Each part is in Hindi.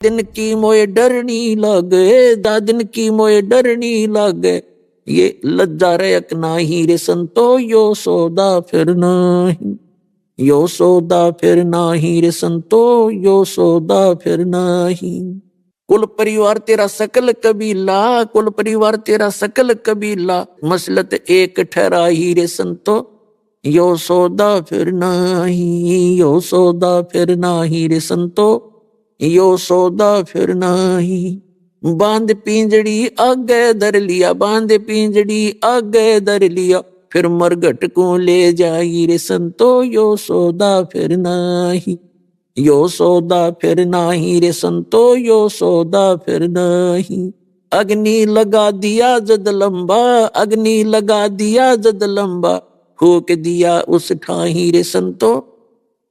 दिन की मोए डरनी लागे, दिन की मोए डरनी लागे, ये लज्जा रयक नाही रे संतो, यो सौदा फिर नाही, यो सौदा फिर नाही रे संतो, यो सौदा फिर नाही। कुल परिवार तेरा सकल कबीला, कुल परिवार तेरा सकल कबीला, मसलत एक ठहराई रे संतो, यो सौदा फिर नाही, यो सौदा फिर नाही रे संतो, यो सौदा फिर नाही। बांध पिंजड़ी आगे धर लिया, बांध पिंजड़ी आगे धर लिया, फिर मरघट को ले जाई रे संतो, यो सौदा फिर नाही, यो सौदा फिर नाही रे संतो, यो सौदा फिर नाही। अग्नि लगा दिया जद लंबा, अग्नि लगा दिया जद लंबा, फूक दिया उस ठाही रे संतो,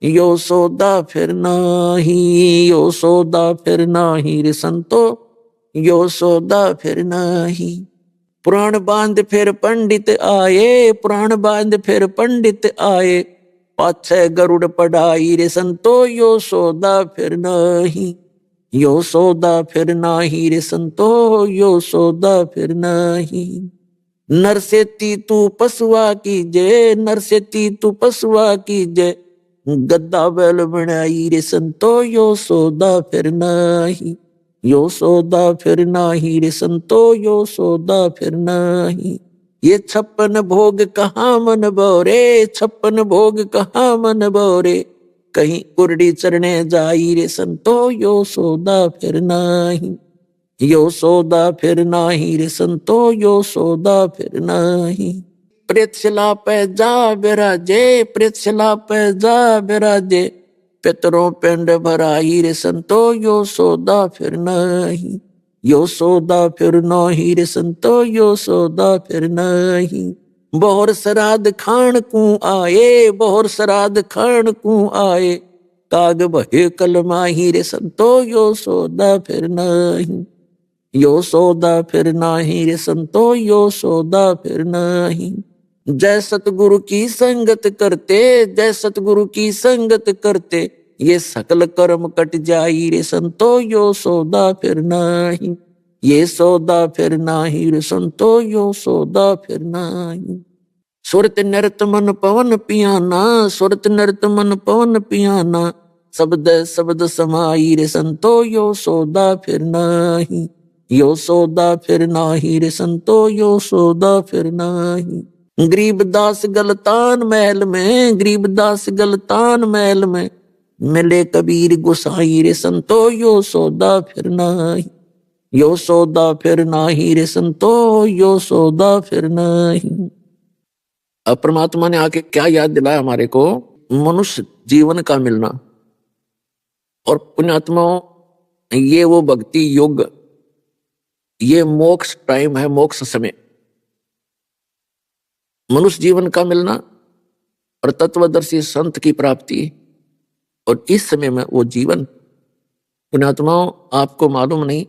यो सौदा फिर नाही, यो सौदा फिर नाही रे संतो, यो सौदा फिर नाही। पुराण बांध फिर पंडित आए, पुराण बांध फिर पंडित आए, पाछे गरुड़ पढ़ाई रे संतो, यो सौदा फिर नाही, यो सौदा फिर नाही रे संतो, यो सौदा फिर नाही। नर से तू पशुआ कीजे, नर से तू पशुआ कीजे, गद्दा बैल बनाई रे संतो, यो सौदा फिर नाही, यो सौदा फिर नाही रे संतो, यो सौदा फिर नाही। ये 56 भोग कहाँ मन बोरे, 56 भोग कहाँ मन बोरे, कहीं कुरडी चरने जाई रे संतो, यो सौदा फिर नाही, यो सौदा फिर नाही रे संतो, यो सौदा फिर नाही। प्रेतशिला पे जा बिराजे, प्रेतशिला पे जा बिराजे, पितरों पिंड भराई रे संतो, यो सौदा फिर नाही, यो सौदा फिर नाही रे संतो, यो सौदा फिर नाही। बहुर श्राद्ध खान को आए, बहुर श्राद्ध खान को आए, काग बहे कलमाही रे संतो, यो सौदा फिर नाही, यो सौदा फिर नाही रे संतो, यो सौदा फिर नाही। जय सतगुरु की संगत करते, जय सतगुरु की संगत करते, ये सकल कर्म कट जाई रे संतो, यो सौदा फिर नाही, ये सौदा फिर नाही रे संतो, यो सौदा फिर नाही। सुरत नृत मन पवन पियाना, सुरत नृत मन पवन पियाना, शब्द शब्द समाई रे संतो, यो सौदा फिर नाही, यो सौदा फिर नाही रे संतो, यो सौदा फिर नाही। गरीबदास गलतान महल में, गरीबदास गलतान महल में, मिले कबीर गुसाई रे संतो, यो सौदा फिर नाही, यो सौदा फिर नाही रे संतो, यो सौदा फिर नाही। अब परमात्मा ने आके क्या याद दिलाया हमारे को, मनुष्य जीवन का मिलना। और पुण्यात्माओं, ये वो भक्ति युग, ये मोक्ष टाइम है, मोक्ष समय, मनुष्य जीवन का मिलना और तत्वदर्शी संत की प्राप्ति। और इस समय में वो जीवन, पुण्यात्माओं आपको मालूम नहीं,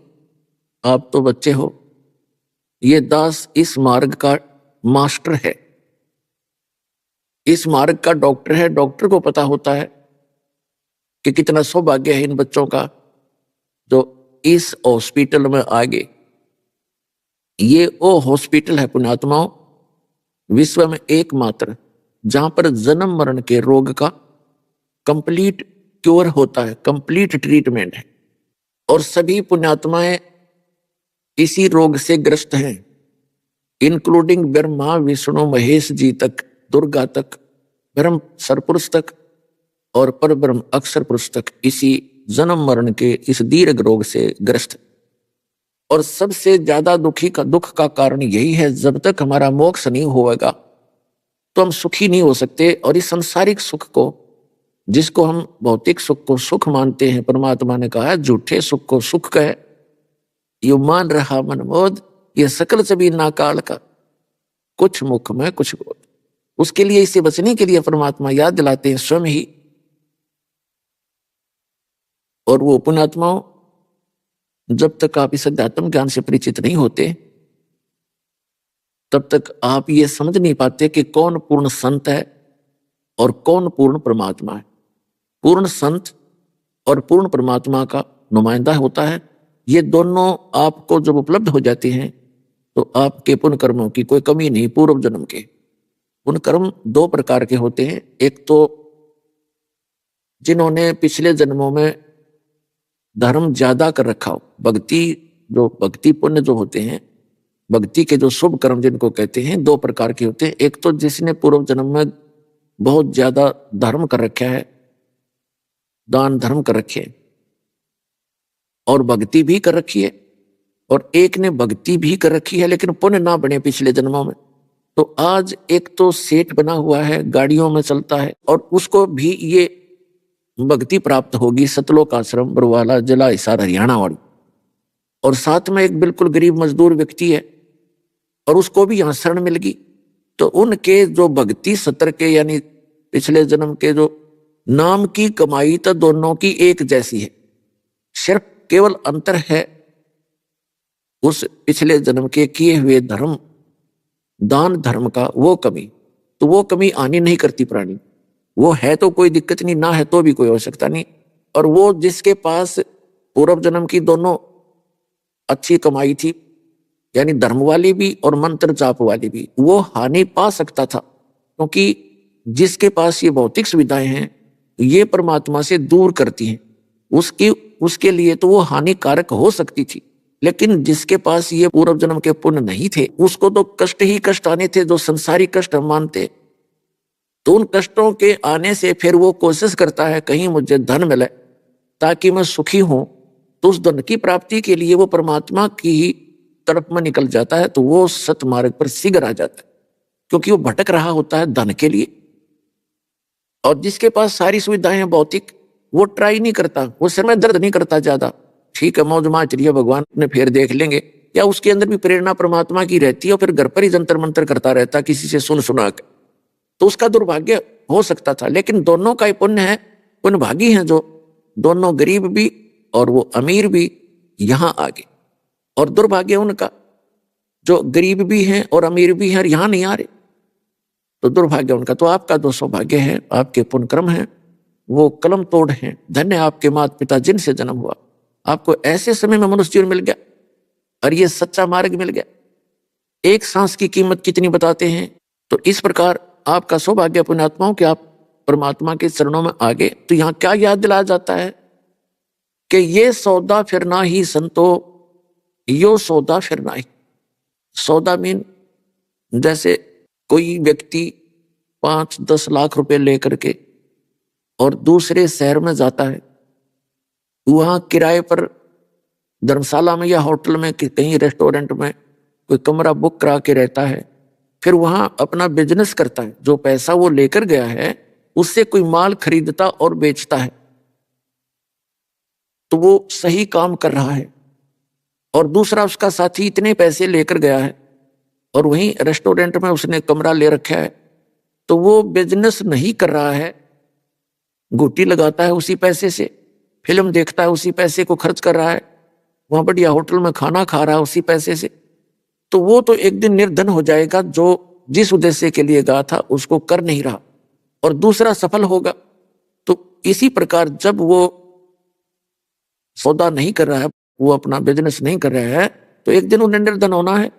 आप तो बच्चे हो, ये दास इस मार्ग का मास्टर है, इस मार्ग का डॉक्टर है। डॉक्टर को पता होता है कि कितना सौभाग्य है इन बच्चों का जो इस हॉस्पिटल में आ गए। ये वो हॉस्पिटल है पुण्यात्माओं, विश्व में एकमात्र जहां पर जन्म मरण के रोग का कंप्लीट क्योर होता है, कंप्लीट ट्रीटमेंट है। और सभी पुण्यात्माएं इसी रोग से ग्रस्त हैं, इंक्लूडिंग ब्रह्मा विष्णु महेश जी तक, दुर्गा तक, ब्रह्म सरपुरुष तक और पर ब्रह्म अक्षर पुरुष तक इसी जन्म मरण के इस दीर्घ रोग से ग्रस्त। और सबसे ज्यादा दुख का कारण यही है, जब तक हमारा मोक्ष नहीं होगा तो हम सुखी नहीं हो सकते। और इस सांसारिक सुख को, जिसको हम भौतिक सुख को सुख मानते हैं, परमात्मा ने कहा झूठे सुख को सुख कहे, यू मान रहा मनमोद, ये सकल सभी नाकाल का, कुछ मुख में कुछ बोध। उसके लिए, इसे बचने के लिए परमात्मा याद दिलाते हैं स्वयं ही। और वो पुण्यात्माओं, जब तक आप इस अध्यात्म ज्ञान से परिचित नहीं होते तब तक आप ये समझ नहीं पाते कि कौन पूर्ण संत है और कौन पूर्ण परमात्मा है। पूर्ण संत और पूर्ण परमात्मा का नुमाइंदा होता है। ये दोनों आपको जब उपलब्ध हो जाते हैं तो आपके पुण्य कर्मों की कोई कमी नहीं। पूर्व जन्म के पुण्य कर्म दो प्रकार के होते हैं। एक तो जिन्होंने पिछले जन्मों में धर्म ज्यादा कर रखा हो, भक्ति पुण्य जो होते हैं, भक्ति के जो शुभ कर्म जिनको कहते हैं, दो प्रकार के होते हैं। एक तो जिसने पूर्व जन्म में बहुत ज्यादा धर्म कर रखा है, दान धर्म कर रखे और भक्ति भी कर रखी है, और एक ने भक्ति भी कर रखी है लेकिन पुण्य ना बने पिछले जन्मों में। तो आज एक तो सेठ बना हुआ है, गाड़ियों में चलता है, और उसको भी ये भक्ति प्राप्त होगी, सतलोक आश्रम बरवाला जिला हिसार हरियाणा वाली। और साथ में एक बिल्कुल गरीब मजदूर व्यक्ति है और उसको भी यहाँ शरण मिल गई। तो उनके जो भक्ति सत्र के यानी पिछले जन्म के जो नाम की कमाई तो दोनों की एक जैसी है, सिर्फ केवल अंतर है उस पिछले जन्म के किए हुए धर्म, दान धर्म का वो कमी। तो वो कमी आनी नहीं करती प्राणी, वो है तो कोई दिक्कत नहीं, ना है तो भी कोई आवश्यकता नहीं। और वो जिसके पास पूर्व जन्म की दोनों अच्छी कमाई थी, यानी धर्म वाली भी और मंत्र जाप वाली भी, वो हानि पा सकता था, क्योंकि जिसके पास ये भौतिक सुविधाएं हैं ये परमात्मा से दूर करती हैं, उसके लिए तो वो हानिकारक हो सकती थी। लेकिन जिसके पास ये पूर्व जन्म के पुण्य नहीं थे उसको तो कष्ट ही कष्ट आने थे, जो संसारिक कष्ट हम मानते। तो उन कष्टों के आने से फिर वो कोशिश करता है कहीं मुझे धन मिले ताकि मैं सुखी हूं। तो उस धन की प्राप्ति के लिए वो परमात्मा की ही तरफ में निकल जाता है, तो वो सतमार्ग पर शीघ्र आ जाता है, क्योंकि वो भटक रहा होता है धन के लिए। और जिसके पास सारी सुविधाएं हैं भौतिक, वो ट्राई नहीं करता, वो सिर में दर्द नहीं करता ज्यादा, ठीक है मौज मार चलिए भगवान ने फिर देख लेंगे, या उसके अंदर भी प्रेरणा परमात्मा की रहती है और फिर घर पर ही जंतर मंतर करता रहता किसी से सुन सुना के। तो उसका दुर्भाग्य हो सकता था। लेकिन दोनों का ही पुण्य है, पुण्य भागी हैं जो दोनों, गरीब भी और वो अमीर भी यहां आ गए। और दुर्भाग्य उनका जो गरीब भी हैं और अमीर भी हैं और यहां नहीं आ रहे, तो दुर्भाग्य उनका। तो आपका जो सौभाग्य है, आपके पुण्य कर्म है, वो कलम तोड़ हैं। धन्य आपके माता पिता जिनसे जन्म हुआ, आपको ऐसे समय में मनुष्य जीवन मिल गया और ये सच्चा मार्ग मिल गया। एक सांस की कीमत कितनी बताते हैं। तो इस प्रकार आपका सौभाग्य पुण्यात्माओं के आप परमात्मा के चरणों में आगे। तो यहाँ क्या याद दिलाया जाता है कि ये सौदा फिरना ही संतो, यो सौदा फिरना ही। सौदा मीन जैसे कोई व्यक्ति 5-10 लाख रुपए लेकर के और दूसरे शहर में जाता है, वहां किराए पर धर्मशाला में या होटल में कहीं रेस्टोरेंट में कोई कमरा बुक करा के रहता है, फिर वहां अपना बिजनेस करता है। जो पैसा वो लेकर गया है उससे कोई माल खरीदता और बेचता है, तो वो सही काम कर रहा है। और दूसरा उसका साथी इतने पैसे लेकर गया है और वहीं रेस्टोरेंट में उसने कमरा ले रखा है, तो वो बिजनेस नहीं कर रहा है, घुट्टी लगाता है उसी पैसे से, फिल्म देखता है उसी पैसे को खर्च कर रहा है, वहां बढ़िया होटल में खाना खा रहा है उसी पैसे से। तो वो तो एक दिन निर्धन हो जाएगा, जो जिस उद्देश्य के लिए गया था उसको कर नहीं रहा, और दूसरा सफल होगा। तो इसी प्रकार जब वो सौदा नहीं कर रहा है, वो अपना बिजनेस नहीं कर रहा है, तो एक दिन उन्हें निर्धन होना है।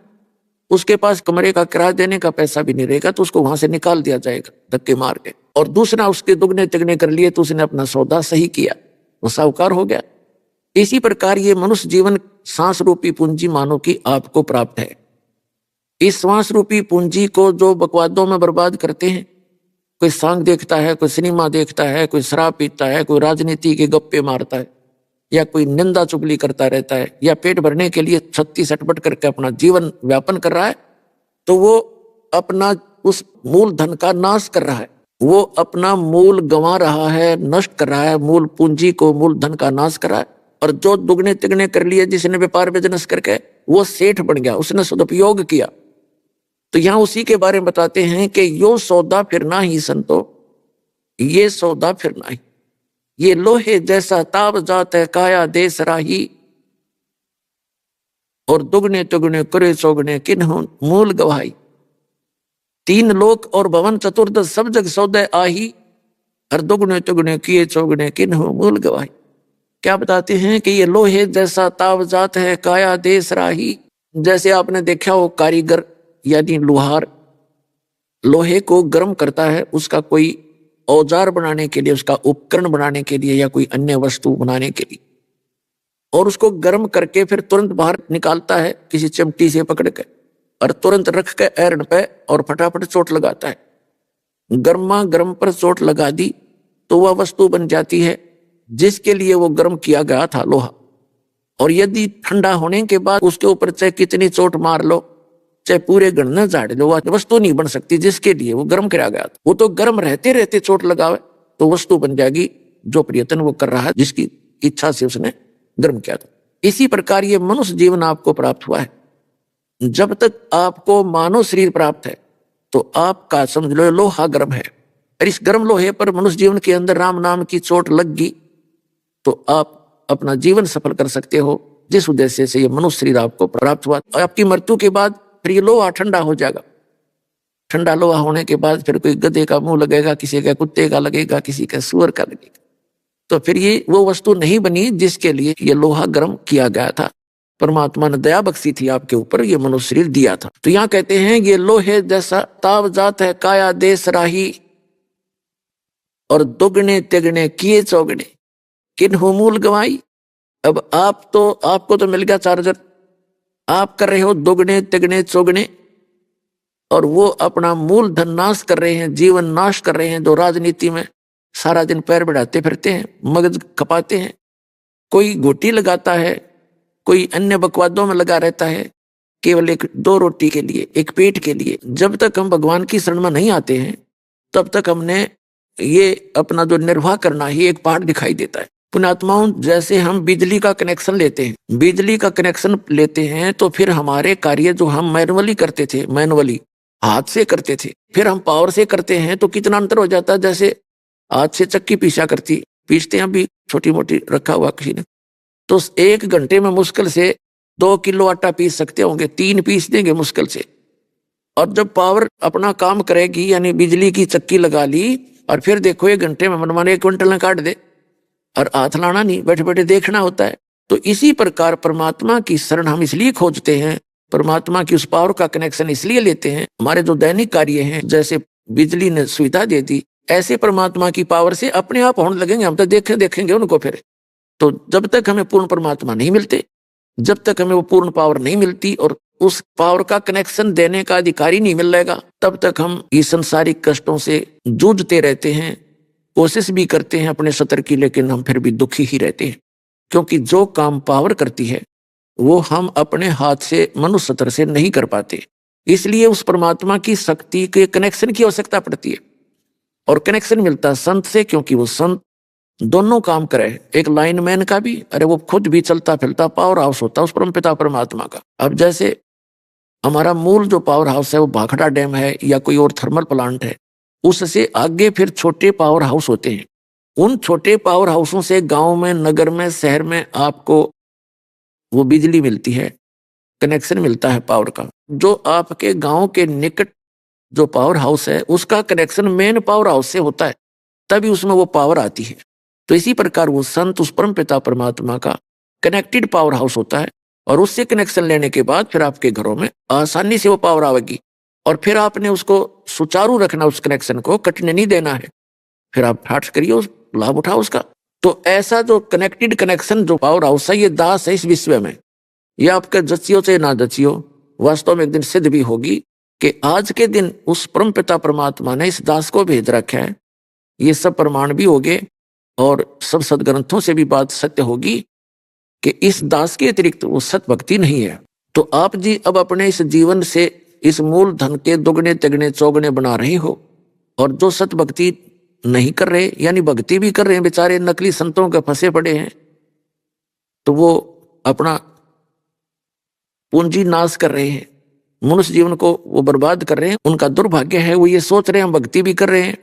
उसके पास कमरे का किराया देने का पैसा भी नहीं रहेगा, तो उसको वहां से निकाल दिया जाएगा धक्के मार के। और दूसरा उसके दुगने तिगने कर लिए, तो उसने अपना सौदा सही किया, वो साहूकार हो गया। इसी प्रकार ये मनुष्य जीवन सांस रूपी पूंजी मानो कि आपको प्राप्त है। इस सांस रूपी पूंजी को जो बकवादों में बर्बाद करते हैं, कोई सांग देखता है, कोई सिनेमा देखता है, कोई शराब पीता है, कोई राजनीति के गप्पे मारता है, या कोई निंदा चुगली करता रहता है, या पेट भरने के लिए छत्ती सटपट करके अपना जीवन व्यापन कर रहा है, तो वो अपना उस मूल धन का नाश कर रहा है, वो अपना मूल गंवा रहा है, नष्ट कर रहा है, मूल पूंजी को, मूल धन का नाश कर रहा है। और जो दुगने तिगने कर लिए, जिसने व्यापार बिजनेस करके वो सेठ बन गया, उसने सदुपयोग किया। तो यहां उसी के बारे में बताते हैं कि यो सौदा फिरना ही संतो, ये सौदा फिरना ही। ये लोहे जैसा ताप जात है काया देश राही, और दुगने तुगने करे चौगने किन्हों मूल गवाही। 3 लोक और भवन चतुर्दश सब जग सौदे आही, और दुगने तुगने किए चौगने किन्हों मूल गवाही। क्या बताते हैं कि ये लोहे जैसा ताव जात है काया देश राही। जैसे आपने देखा हो कारीगर यानी लोहार लोहे को गर्म करता है, उसका कोई औजार बनाने के लिए, उसका उपकरण बनाने के लिए या कोई अन्य वस्तु बनाने के लिए, और उसको गर्म करके फिर तुरंत बाहर निकालता है किसी चिमटी से पकड़ के, और तुरंत रख के आयरन पे और फटाफट चोट लगाता है। गर्मा गर्म पर चोट लगा दी तो वह वस्तु बन जाती है जिसके लिए वो गर्म किया गया था लोहा। और यदि ठंडा होने के बाद उसके ऊपर चाहे कितनी चोट मार लो, चाहे पूरे गणना झाड़ लो, वह वस्तु नहीं बन सकती जिसके लिए वो गर्म कराया गया था। वो तो गर्म रहते रहते चोट लगावे तो वस्तु बन जाएगी जो प्रयत्न वो कर रहा है, जिसकी इच्छा से उसने गर्म किया था। इसी प्रकार ये मनुष्य जीवन आपको प्राप्त हुआ है। जब तक आपको मानव शरीर प्राप्त है तो आपका समझ लो लोहा गर्म है, और इस गर्म लोहे पर मनुष्य जीवन के अंदर राम नाम की चोट लग गई तो आप अपना जीवन सफल कर सकते हो, जिस उद्देश्य से ये मनुष्य शरीर आपको प्राप्त हुआ। और आपकी मृत्यु के बाद फिर ये लोहा ठंडा हो जाएगा। ठंडा लोहा होने के बाद फिर कोई गधे का मुंह लगेगा, किसी का कुत्ते का लगेगा, किसी का सुअर का लगेगा, तो फिर ये वो वस्तु नहीं बनी जिसके लिए ये लोहा गर्म किया गया था। परमात्मा ने दया बख्शी थी आपके ऊपर, ये मनुष्य शरीर दिया था। तो यहाँ कहते हैं ये लोहे जैसा ताव जात है काया देश राही, और दुगने तिगने किए चौगने किन्हु मूल गवाई। अब आपको तो मिल गया चार्जर, आप कर रहे हो दुगने तिगने चौगने, और वो अपना मूल धन नाश कर रहे हैं, जीवन नाश कर रहे हैं। जो राजनीति में सारा दिन पैर बढ़ाते फिरते हैं, मगज खपाते हैं, कोई घोटी लगाता है, कोई अन्य बकवादों में लगा रहता है, केवल एक दो रोटी के लिए, एक पेट के लिए। जब तक हम भगवान की शरण में नहीं आते हैं तब तक हमने ये अपना जो निर्वाह करना ही एक पाठ दिखाई देता है। पुण्यात्माओं, जैसे हम बिजली का कनेक्शन लेते हैं, बिजली का कनेक्शन लेते हैं तो फिर हमारे कार्य जो हम मैनुअली करते थे, मैनुअली हाथ से करते थे, फिर हम पावर से करते हैं तो कितना अंतर हो जाता है। जैसे हाथ से चक्की पीसते हैं, अभी छोटी मोटी रखा हुआ किसी ने, तो 1 घंटे में मुश्किल से 2 किलो आटा पीस सकते होंगे, 3 पीस देंगे मुश्किल से। और जब पावर अपना काम करेगी यानी बिजली की चक्की लगा ली और फिर देखो 1 घंटे में मनमाने 1 क्विंटल काट दे, और हाथ लाना नहीं, बैठे बैठे देखना होता है। तो इसी प्रकार परमात्मा की शरण हम इसलिए खोजते हैं, परमात्मा की उस पावर का कनेक्शन इसलिए लेते हैं। हमारे जो दैनिक कार्य हैं, जैसे बिजली ने सुविधा दे दी, ऐसे परमात्मा की पावर से अपने आप होने लगेंगे। हम तो देखेंगे उनको फिर। तो जब तक हमें पूर्ण परमात्मा नहीं मिलते, जब तक हमें वो पूर्ण पावर नहीं मिलती और उस पावर का कनेक्शन देने का अधिकारी नहीं मिल रहेगा, तब तक हम इस संसारिक कष्टों से जूझते रहते हैं, कोशिश भी करते हैं अपने सतर की, लेकिन हम फिर भी दुखी ही रहते हैं। क्योंकि जो काम पावर करती है वो हम अपने हाथ से, मनुष्य सतर से नहीं कर पाते। इसलिए उस परमात्मा की शक्ति के कनेक्शन की आवश्यकता पड़ती है। और कनेक्शन मिलता है संत से, क्योंकि वो संत दोनों काम करे। एक लाइनमैन का भी, अरे वो खुद भी चलता फिरता पावर हाउस होता है उस परमपिता परमात्मा का। अब जैसे हमारा मूल जो पावर हाउस है वो भाखड़ा डैम है या कोई और थर्मल प्लांट है, उससे आगे फिर छोटे पावर हाउस होते हैं। उन छोटे पावर हाउसों से गांव में, नगर में, शहर में आपको वो बिजली मिलती है, कनेक्शन मिलता है पावर का। जो आपके गांव के निकट जो पावर हाउस है उसका कनेक्शन मेन पावर हाउस से होता है, तभी उसमें वो पावर आती है। तो इसी प्रकार वो संत उस परम पिता परमात्मा का कनेक्टेड पावर हाउस होता है, और उससे कनेक्शन लेने के बाद फिर आपके घरों में आसानी से वो पावर आएगी। और फिर आपने उसको सुचारू रखना, उस कनेक्शन को कटने नहीं देना है। फिर आप ठाठ करिए, उस लाभ उठाओ उसका। तो ऐसा जो कनेक्टेड कनेक्शन जो पावर हाउस है, ये दास है इस विश्व में। ये आपके जचियो से ना जचियो, वास्तव में एक दिन सिद्ध भी होगी कि आज के दिन उस परम पिता परमात्मा ने इस दास को भेज रखा है। ये सब प्रमाण भी होंगे और सब सदग्रंथों से भी बात सत्य होगी कि इस दास के अतिरिक्त वो सत भक्ति नहीं है। तो आप जी अब अपने इस जीवन से इस मूल धन के दुगने तिगने चौगने बना रहे हो, और जो सत भक्ति नहीं कर रहे, यानी भक्ति भी कर रहे हैं बेचारे नकली संतों के फंसे पड़े हैं, तो वो अपना पूंजी नाश कर रहे हैं, मनुष्य जीवन को वो बर्बाद कर रहे हैं। उनका दुर्भाग्य है, वो ये सोच रहे हैं हम भक्ति भी कर रहे हैं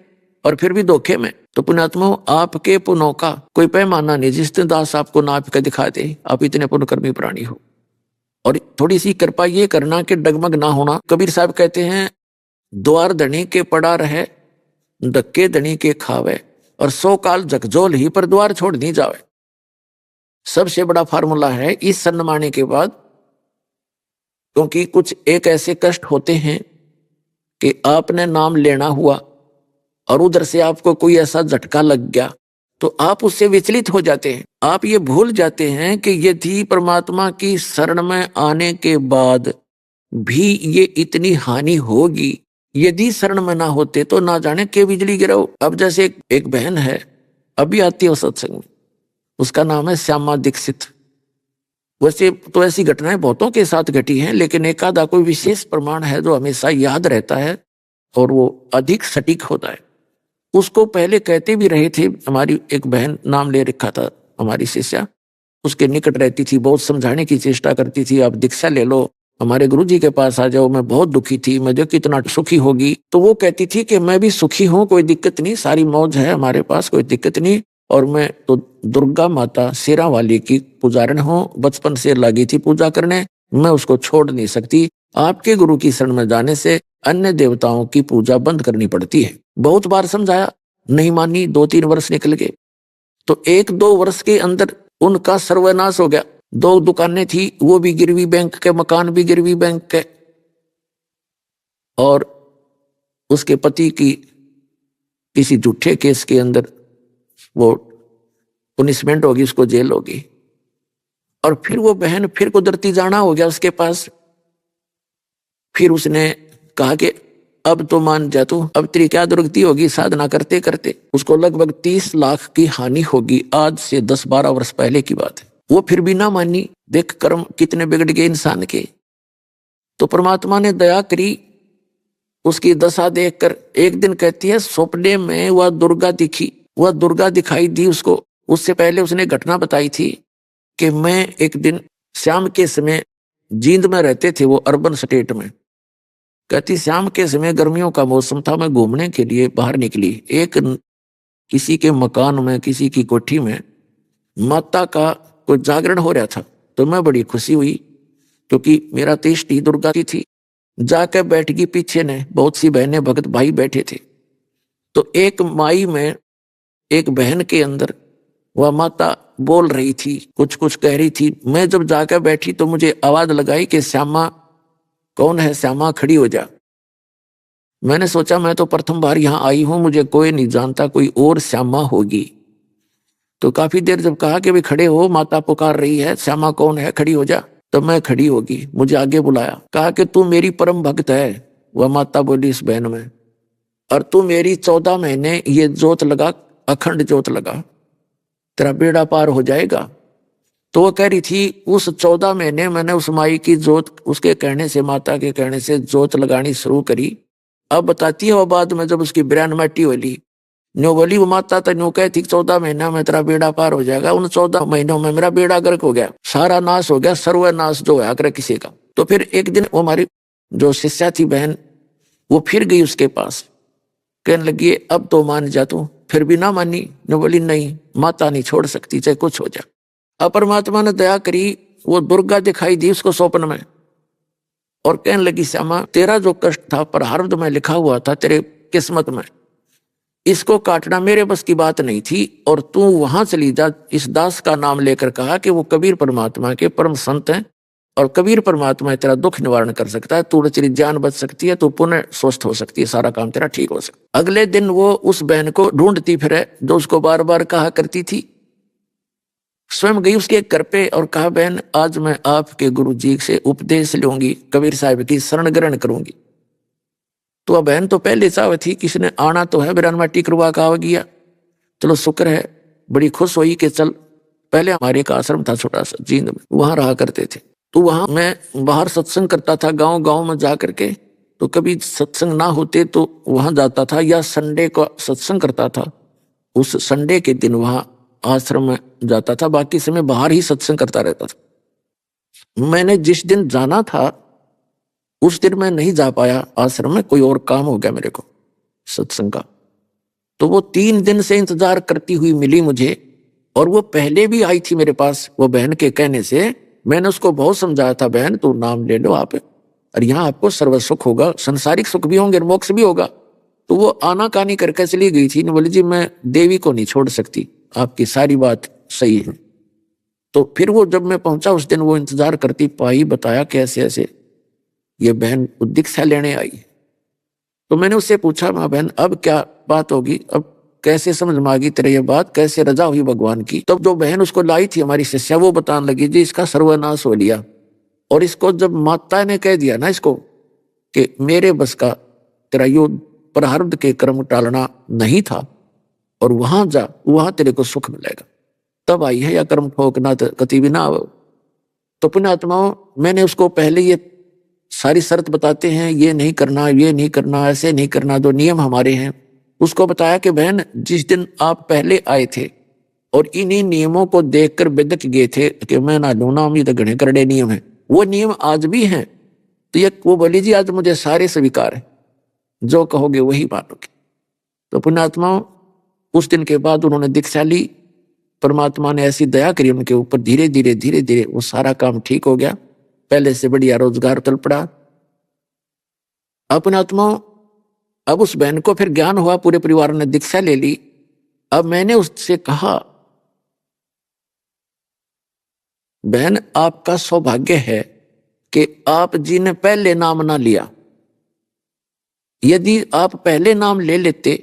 और फिर भी धोखे में। तो पुण्यात्मा, आपके पुण्यों का कोई पैमाना नहीं, जिस दिन दास आपको नाप के दिखा दे आप इतने पुण्यकर्मी प्राणी हो। और थोड़ी सी कृपा ये करना कि डगमग ना होना। कबीर साहब कहते हैं, द्वार धनी के पड़ा रहे, धक्के धनी के खावे, और 100 काल झकझोल ही पर द्वार छोड़ नहीं जावे। सबसे बड़ा फार्मूला है इस सन्माने के बाद, क्योंकि कुछ एक ऐसे कष्ट होते हैं कि आपने नाम लेना हुआ और उधर से आपको कोई ऐसा झटका लग गया तो आप उससे विचलित हो जाते हैं। आप ये भूल जाते हैं कि यदि परमात्मा की शरण में आने के बाद भी ये इतनी हानि होगी, यदि शरण में ना होते तो ना जाने के बिजली गिराओ। अब जैसे एक बहन है, अभी आती है सत्संग में, उसका नाम है श्यामा दीक्षित। वैसे तो ऐसी घटनाएं बहुतों के साथ घटी हैं, लेकिन एक आधा कोई विशेष प्रमाण है जो हमेशा याद रहता है और वो अधिक सटीक होता है। उसको पहले कहते भी रहे थे, हमारी एक बहन नाम ले रखा था, हमारी शिष्या उसके निकट रहती थी, बहुत समझाने की चेष्टा करती थी, आप दीक्षा ले लो, हमारे गुरुजी के पास आ जाओ, मैं बहुत दुखी थी, मैं जो कितना सुखी होगी। तो वो कहती थी कि मैं भी सुखी हूँ, कोई दिक्कत नहीं, सारी मौज है हमारे पास, कोई दिक्कत नहीं। और मैं तो दुर्गा माता शेरा वाली की पुजारन हूँ, बचपन से लगी थी पूजा करने, मैं उसको छोड़ नहीं सकती। आपके गुरु की शरण में जाने से अन्य देवताओं की पूजा बंद करनी पड़ती है। बहुत बार समझाया, नहीं मानी, 2-3 वर्ष निकल गए। तो 1-2 वर्ष के अंदर उनका सर्वनाश हो गया। 2 दुकानें थी, वो भी गिरवी बैंक के, मकान भी गिरवी बैंक के, और उसके पति की किसी झूठे केस के अंदर वो पनिशमेंट होगी, उसको जेल होगी। और फिर वो बहन फिर कुदरती जाना हो गया उसके पास। फिर उसने कहा कि अब तो मान जा तू, अब तेरी क्या दुर्गति होगी साधना करते करते। उसको लगभग 30 लाख की हानि होगी, आज से 10-12 वर्ष पहले की बात है। वो फिर भी ना मानी। देख कर्म कितने बिगड़ गए इंसान के। तो परमात्मा ने दया करी, उसकी दशा देखकर एक दिन कहती है सपने में वह दुर्गा दिखी, वह दुर्गा दिखाई दी उसको। उससे पहले उसने घटना बताई थी कि मैं एक दिन शाम के समय, जींद में रहते थे वो अर्बन स्टेट में, कहती शाम के समय गर्मियों का मौसम था, मैं घूमने के लिए बाहर निकली। एक किसी के मकान में, किसी की कोठी में माता का कोई जागरण हो रहा था। तो मैं बड़ी खुशी हुई, क्योंकि मेरा तो इष्ट ही दुर्गा की थी। जाकर बैठ गई पीछे ने, बहुत सी बहनें भगत भाई बैठे थे। तो एक माई में, एक बहन के अंदर वह माता बोल रही थी, कुछ कुछ कह रही थी। मैं जब जाकर बैठी तो मुझे आवाज लगाई कि श्यामा, कौन है श्यामा, खड़ी हो जा। मैंने सोचा मैं तो प्रथम बार यहाँ आई हूं, मुझे कोई नहीं जानता, कोई और श्यामा होगी। तो काफी देर जब कहा कि भाई खड़े हो, माता पुकार रही है, श्यामा कौन है, खड़ी हो जा, तब मैं खड़ी होगी। मुझे आगे बुलाया, कहा कि तू मेरी परम भक्त है। वह माता बोली इस बहन में, और तू मेरी 14 महीने ये जोत लगा, अखंड जोत लगा, तेरा बेड़ा पार हो जाएगा। तो वो कह रही थी उस 14 महीने मैंने उस माई की जोत, उसके कहने से, माता के कहने से जोत लगानी शुरू करी। अब बताती है वो बाद में जब उसकी 92 होली, न्यू बोली वो माता तो न्यू कहती 14 महीना में तेरा बेड़ा पार हो जाएगा। उन 14 महीनों में मेरा बेड़ा गर्क हो गया, सारा नाश हो गया, सर्वनाश जो है अगर किसी का। तो फिर एक दिन वो हमारी जो शिष्या थी बहन, वो फिर गई उसके पास, कहने लगी अब तो मान जा तू। फिर भी ना मानी, न्यू बोली नहीं, माता नहीं छोड़ सकती, चाहे कुछ हो जाए। अब परमात्मा ने दया करी, वो दुर्गा दिखाई दी उसको स्वप्न में, और कहने लगी श्यामा, तेरा जो कष्ट था प्रारब्ध में लिखा हुआ था तेरे किस्मत में, इसको काटना मेरे बस की बात नहीं थी, और तू वहां चली जा। इस दास का नाम लेकर कहा कि वो कबीर परमात्मा के परम संत हैं, और कबीर परमात्मा तेरा दुख निवारण कर सकता है, तू तेरी जान बच सकती है, तू पुनः स्वस्थ हो सकती है, सारा काम तेरा ठीक हो सकता है। अगले दिन वो उस बहन को ढूंढती फिरे जो उसको बार बार कहा करती थी, स्वयं गई उसके घर पे और कहा बहन आज मैं आपके गुरु जी से उपदेश लूंगी, कबीर साहब की शरण ग्रहण करूंगी। तो वह बहन तो पहले चाह थी, किसी ने आना तो है, बिरानवाटी करवा का आ गया, चलो शुक्र है, बड़ी खुश हुई कि चल। पहले हमारे एक आश्रम था छोटा सा जींद में, वहां रहा करते थे। तो वहां मैं बाहर सत्संग करता था, गांव गांव में जा करके। तो कभी सत्संग ना होते तो वहां जाता था, या संडे को सत्संग करता था, उस संडे के दिन वहां आश्रम में जाता था, बाकी समय बाहर ही सत्संग करता रहता था। मैंने जिस दिन जाना था उस दिन मैं नहीं जा पाया आश्रम में, कोई और काम हो गया मेरे को सत्संग का। तो वो 3 दिन से इंतजार करती हुई मिली मुझे, और वो पहले भी आई थी मेरे पास, वो बहन के कहने से। मैंने उसको बहुत समझाया था, बहन तू नाम ले लो आप, और यहाँ आपको सर्व सुख होगा, संसारिक सुख भी होंगे, मोक्ष भी होगा। तो वो आनाकानी करके चली गई थी, बोली जी मैं देवी को नहीं छोड़ सकती, आपकी सारी बात सही है। तो फिर वो जब मैं पहुंचा उस दिन, वो इंतजार करती पाई, बताया कि ऐसे ऐसे ये बहन दीक्षा लेने आई है। तो मैंने उससे पूछा, माँ बहन अब क्या बात होगी, अब कैसे समझ में आ गई तेरे ये बात, कैसे रजा हुई भगवान की। तब जो बहन उसको लाई थी हमारी शिष्या, वो बताने लगी जी इसका सर्वनाश हो लिया। और इसको जब माता ने कह दिया ना इसको कि मेरे बस का तेरा यो प्रारब्ध के कर्म टालना नहीं था और वहां जा, वहां तेरे को सुख मिलेगा, तब आई है या कर्म ठोकना कति भी ना आओ। तो पुण्यात्माओं, मैंने उसको पहले ये सारी शर्त बताते हैं, ये नहीं करना, ये नहीं करना, ऐसे नहीं करना, जो नियम हमारे हैं, उसको बताया कि बहन जिस दिन आप पहले आए थे और इन्हीं नियमों को देखकर बिदक गए थे कि मैं ना लूना, ये तो घने करड़े नियम है, वो नियम आज भी हैं। तो ये वो बोली जी आज मुझे सारे स्वीकार है, जो कहोगे वही मानोगे। तो पुण्यात्माओं, उस दिन के बाद उन्होंने दीक्षा ली। परमात्मा ने ऐसी दया करी उनके ऊपर, धीरे धीरे धीरे धीरे वो सारा काम ठीक हो गया, पहले से बढ़िया रोजगार चल पड़ा। पुण्यात्माओं, अब उस बहन को फिर ज्ञान हुआ, पूरे परिवार ने दीक्षा ले ली। अब मैंने उससे कहा, बहन आपका सौभाग्य है कि आप जी ने पहले नाम ना लिया। यदि आप पहले नाम ले लेते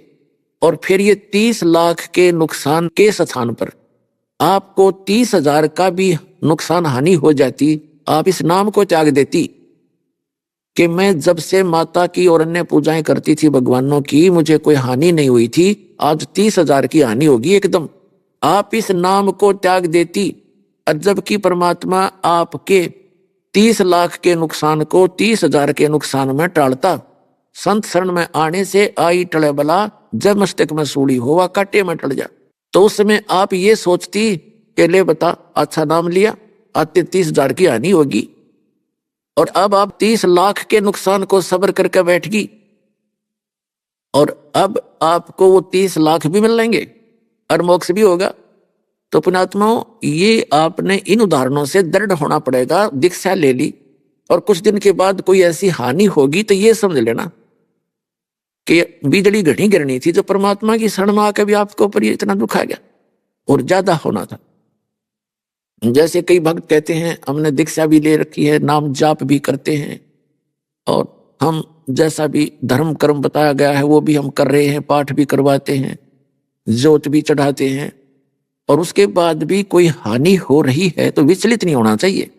और फिर ये 30 लाख के नुकसान के स्थान पर आपको 30,000 का भी नुकसान हानि हो जाती, आप इस नाम को त्याग देती कि मैं जब से माता की और अन्य पूजाएं करती थी भगवानों की, मुझे कोई हानि नहीं हुई थी, आज 30,000 की हानि होगी एकदम। आप इस नाम को त्याग देती, और जबकि परमात्मा आपके 30 लाख के नुकसान को 30,000 के नुकसान में टालता। संत शरण में आने से आई टले बला, जब मस्तक में सूली होवा काटे में टल जा। तो उस समय आप ये सोचती कि ले बता अच्छा नाम लिया, आते 30,000 की हानि होगी, और अब आप 30 लाख के नुकसान को सब्र करके बैठ गई, और अब आपको वो 30 लाख भी मिल लेंगे और मोक्ष भी होगा। तो पुण्यात्माओं, ये आपने इन उदाहरणों से दृढ़ होना पड़ेगा। दीक्षा ले ली और कुछ दिन के बाद कोई ऐसी हानि होगी तो ये समझ लेना कि बिजली घनी गिरनी थी, जो परमात्मा की शरण में आकर भी आपको ऊपर इतना दुख आ गया, और ज्यादा होना था। जैसे कई भक्त कहते हैं हमने दीक्षा भी ले रखी है, नाम जाप भी करते हैं, और हम जैसा भी धर्म कर्म बताया गया है वो भी हम कर रहे हैं, पाठ भी करवाते हैं, जोत भी चढ़ाते हैं, और उसके बाद भी कोई हानि हो रही है तो विचलित नहीं होना चाहिए।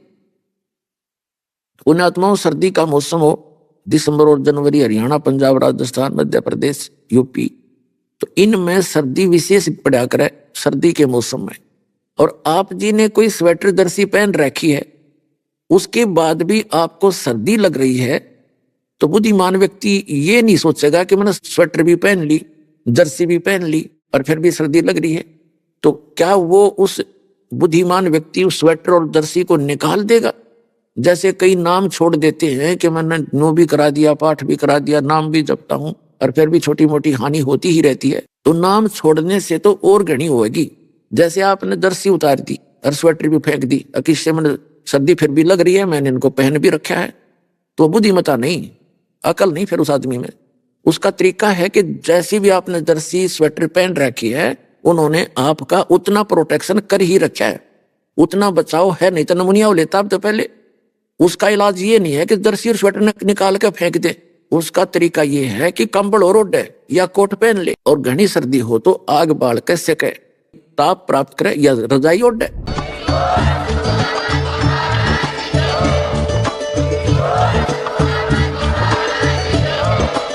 पुण्यात्माओं, सर्दी का मौसम हो, दिसंबर और जनवरी, हरियाणा, पंजाब, राजस्थान, मध्य प्रदेश, यूपी, तो इनमें सर्दी विशेष पड़ा करे सर्दी के मौसम में। और आप जी ने कोई स्वेटर जर्सी पहन रखी है, उसके बाद भी आपको सर्दी लग रही है, तो बुद्धिमान व्यक्ति ये नहीं सोचेगा कि मैंने स्वेटर भी पहन ली, जर्सी भी पहन ली और फिर भी सर्दी लग रही है, तो क्या वो उस बुद्धिमान व्यक्ति उस स्वेटर और जर्सी को निकाल देगा? जैसे कई नाम छोड़ देते हैं कि मैंने नो भी करा दिया, पाठ भी करा दिया, नाम भी जपता हूं, और फिर भी छोटी मोटी हानि होती ही रहती है। तो नाम छोड़ने से तो और घनी होगी। जैसे आपने जर्सी उतार दी और स्वेटर भी फेंक दी, किससे मैंने सर्दी फिर भी लग रही है, मैंने इनको पहन भी रखा है, तो बुद्धिमता नहीं, अकल नहीं फिर उस आदमी में। उसका तरीका है कि जैसी भी आपने जर्सी स्वेटर पहन रखी है, उन्होंने आपका उतना प्रोटेक्शन कर ही रखा है, उतना बचाव है, नहीं तो नमूनिया लेता अब तो पहले। उसका इलाज ये नहीं है कि जर्सी और स्वेटर निकाल के फेंक दे, उसका तरीका ये है कि कंबल और ओढ़े या कोट पहन ले, और घनी सर्दी हो तो आग बाल के सेके, ताप प्राप्त करे या रजाई ओढ़े।